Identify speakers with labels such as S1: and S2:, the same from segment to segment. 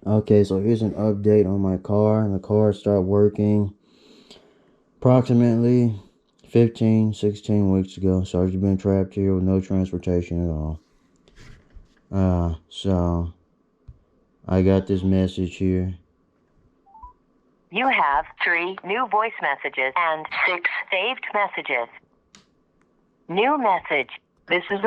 S1: Okay, so here's an update on my car. The car started working approximately 15, 16 weeks ago. So I've been trapped here with no transportation at all. So I got this message here.
S2: You have 3 new voice messages and 6 saved messages. New message.
S3: This is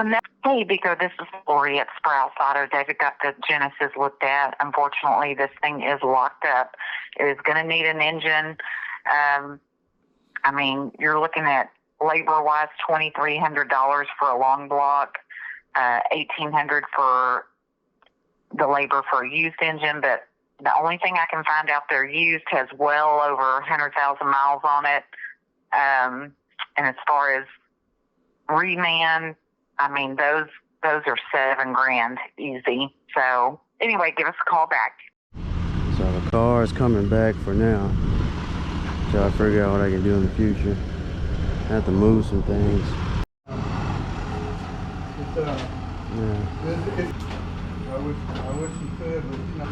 S3: Hey, Biko, this is Lori at Sprouse Auto. David got the Genesis looked at. Unfortunately, this thing is locked up. It is going to need an engine. I mean, you're looking at labor-wise $2,300 for a long block, $1,800 for the labor for a used engine. But the only thing I can find out there used has well over 100,000 miles on it. And as far as reman, I mean, those are $7,000 easy. So anyway, give us a call back.
S1: So the car is coming back for now. So I figure out what I can do in the future. I have to move some things.
S4: Yeah. I wish you could, but you know.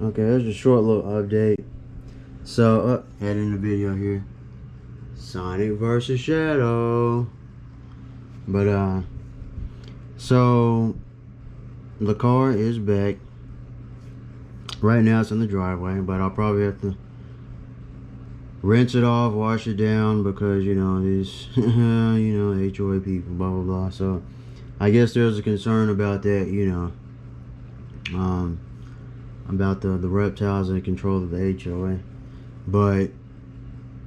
S1: Okay, there's a short little update. So, heading the video here. Sonic versus Shadow. But, so, the car is back. Right now it's in the driveway, but I'll probably have to rinse it off, wash it down, because, you know, these, HOA people, blah, blah, blah. So, I guess there's a concern about that, you know. About the reptiles in control of the HOA. But,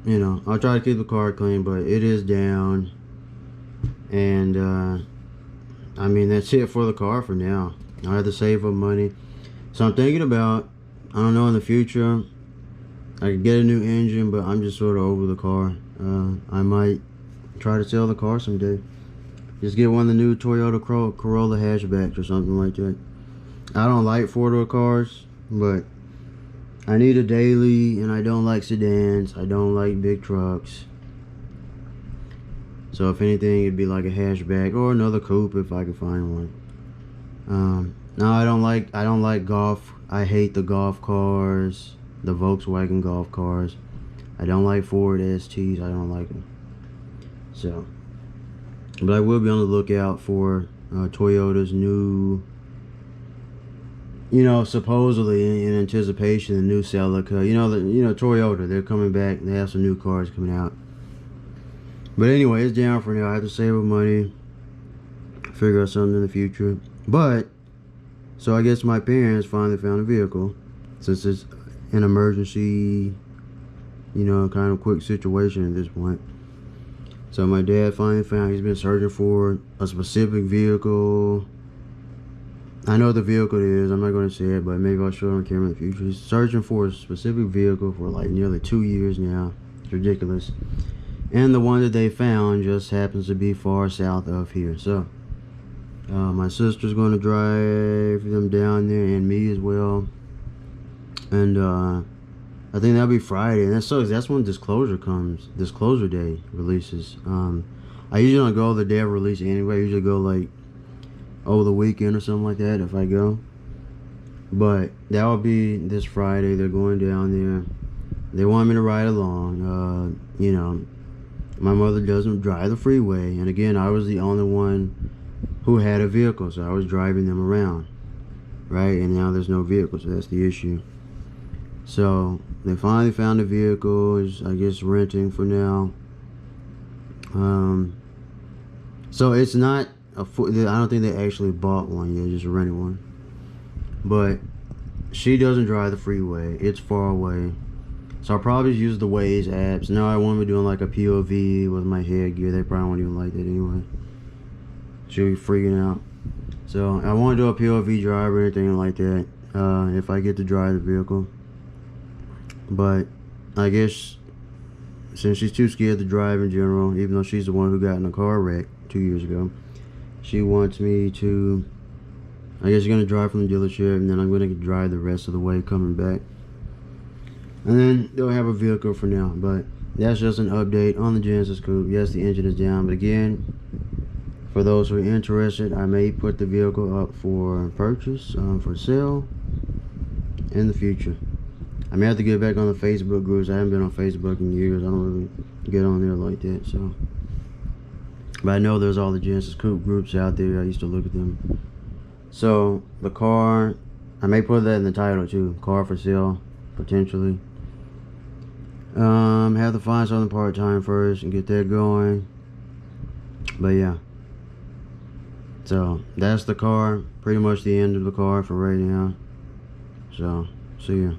S1: you know, I'll try to keep the car clean, but it is down. And, I mean, that's it for the car for now. I have to save up money. So I'm thinking about, I don't know, in the future, I could get a new engine, but I'm just sort of over the car. I might try to sell the car someday. Just get one of the new Toyota Corolla hatchbacks or something like that. I don't like 4-door cars, but I need a daily, and I don't like sedans. I don't like big trucks. So if anything, it'd be like a hatchback or another coupe if I could find one. No, I don't like golf. I hate the golf cars, the Volkswagen golf cars. I don't like Ford STs. I don't like them. So, but I will be on the lookout for Toyota's new, you know, supposedly in anticipation, the new Celica. You know, Toyota, they're coming back. They have some new cars coming out. But anyway, it's down for now. I have to save up money, figure out something in the future. But, so I guess my parents finally found a vehicle, since it's an emergency, you know, kind of quick situation at this point. So my dad finally found, he's been searching for a specific vehicle. I know the vehicle it is, I'm not going to say it, but maybe I'll show it on camera in the future. He's searching for a specific vehicle for like nearly 2 years now. It's ridiculous. And the one that they found just happens to be far south of here. So, my sister's going to drive them down there, and me as well. And, I think that'll be Friday. And that sucks. That's when Disclosure comes. Disclosure Day releases. I usually don't go the day of release anyway. I usually go like over the weekend or something like that if I go. But that will be this Friday. They're going down there. They want me to ride along. You know, my mother doesn't drive the freeway. And again, I was the only one who had a vehicle. So I was driving them around. Right? And now there's no vehicle. So that's the issue. So they finally found a vehicle. Is, I guess, renting for now. So it's not I don't think they actually bought one yet, just rented one. But she doesn't drive the freeway. It's far away. So I'll probably use the Waze apps. No, I won't be doing like a POV with my headgear. They probably won't even like that anyway. She'll be freaking out. So I won't do a POV drive or anything like that if I get to drive the vehicle. But I guess since she's too scared to drive in general, even though she's the one who got in a car wreck 2 years ago, she wants me to, I guess, going to drive from the dealership, and then I'm going to drive the rest of the way coming back. And then they'll have a vehicle for now. But that's just an update on the Genesis Coupe. Yes, the engine is down, but again, for those who are interested, I may put the vehicle up for purchase, for sale in the future. I may have to get back on the Facebook groups. I haven't been on Facebook in years. I don't really get on there like that. So, but I know there's all the Genesis Coupe groups out there. I used to look at them. So the car, I may put that in the title too. Car for sale, potentially. Have to find something part-time first and get that going. But yeah. So that's the car. Pretty much the end of the car for right now. So see ya.